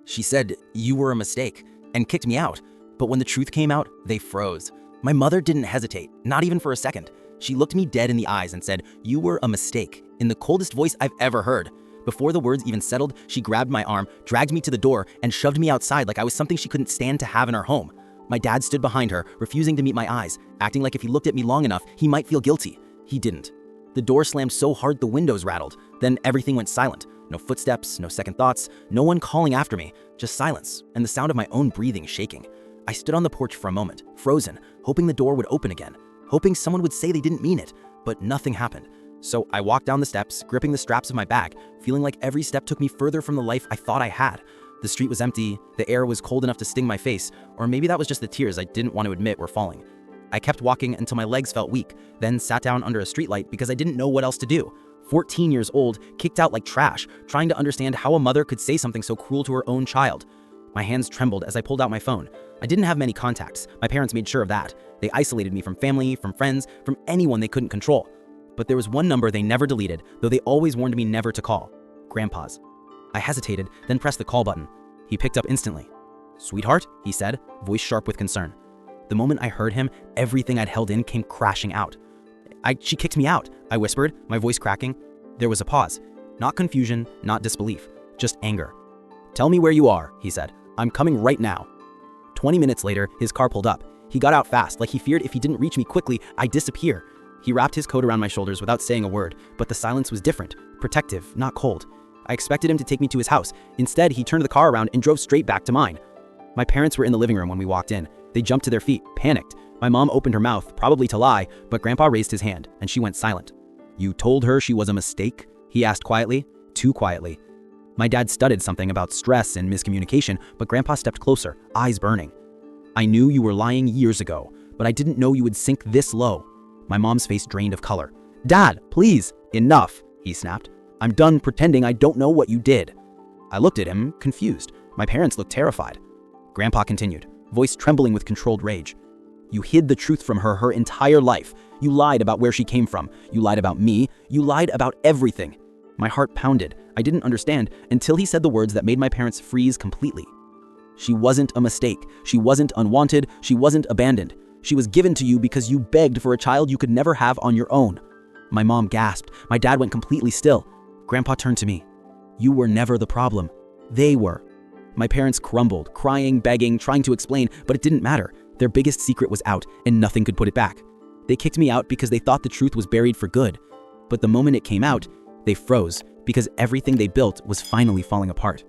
She said, "You were a mistake," and kicked me out. But when the truth came out, they froze. My mother didn't hesitate, not even for a second. She looked me dead in the eyes and said, "You were a mistake," in the coldest voice I've ever heard. Before the words even settled, she grabbed my arm, dragged me to the door, and shoved me outside like I was something she couldn't stand to have in her home. My dad stood behind her, refusing to meet my eyes, acting like if he looked at me long enough, he might feel guilty. He didn't. The door slammed so hard the windows rattled. Then everything went silent. No footsteps, no second thoughts, no one calling after me, just silence and the sound of my own breathing shaking. I stood on the porch for a moment, frozen, hoping the door would open again, hoping someone would say they didn't mean it, but nothing happened. So I walked down the steps, gripping the straps of my bag, feeling like every step took me further from the life I thought I had. The street was empty, the air was cold enough to sting my face, or maybe that was just the tears I didn't want to admit were falling. I kept walking until my legs felt weak, then sat down under a streetlight because I didn't know what else to do. 14 years old, kicked out like trash, trying to understand how a mother could say something so cruel to her own child. My hands trembled as I pulled out my phone. I didn't have many contacts. My parents made sure of that. They isolated me from family, from friends, from anyone they couldn't control. But there was one number they never deleted, though they always warned me never to call. Grandpa's. I hesitated, then pressed the call button. He picked up instantly. "Sweetheart," he said, voice sharp with concern. The moment I heard him, everything I'd held in came crashing out. She kicked me out," I whispered, my voice cracking. There was a pause. Not confusion, not disbelief, just anger. "Tell me where you are," he said. "I'm coming right now." 20 minutes later, his car pulled up. He got out fast, like he feared if he didn't reach me quickly, I'd disappear. He wrapped his coat around my shoulders without saying a word, but the silence was different, protective, not cold. I expected him to take me to his house. Instead, he turned the car around and drove straight back to mine. My parents were in the living room when we walked in. They jumped to their feet, panicked. My mom opened her mouth, probably to lie, but Grandpa raised his hand, and she went silent. "You told her she was a mistake?" he asked quietly, too quietly. My dad stuttered something about stress and miscommunication, but Grandpa stepped closer, eyes burning. "I knew you were lying years ago, but I didn't know you would sink this low." My mom's face drained of color. "Dad, please, enough," he snapped. "I'm done pretending I don't know what you did." I looked at him, confused. My parents looked terrified. Grandpa continued, voice trembling with controlled rage. "You hid the truth from her entire life. You lied about where she came from. You lied about me. You lied about everything." My heart pounded. I didn't understand until he said the words that made my parents freeze completely. "She wasn't a mistake. She wasn't unwanted. She wasn't abandoned. She was given to you because you begged for a child you could never have on your own." My mom gasped. My dad went completely still. Grandpa turned to me. "You were never the problem. They were." My parents crumbled, crying, begging, trying to explain, but it didn't matter. Their biggest secret was out, and nothing could put it back. They kicked me out because they thought the truth was buried for good. But the moment it came out, they froze because everything they built was finally falling apart.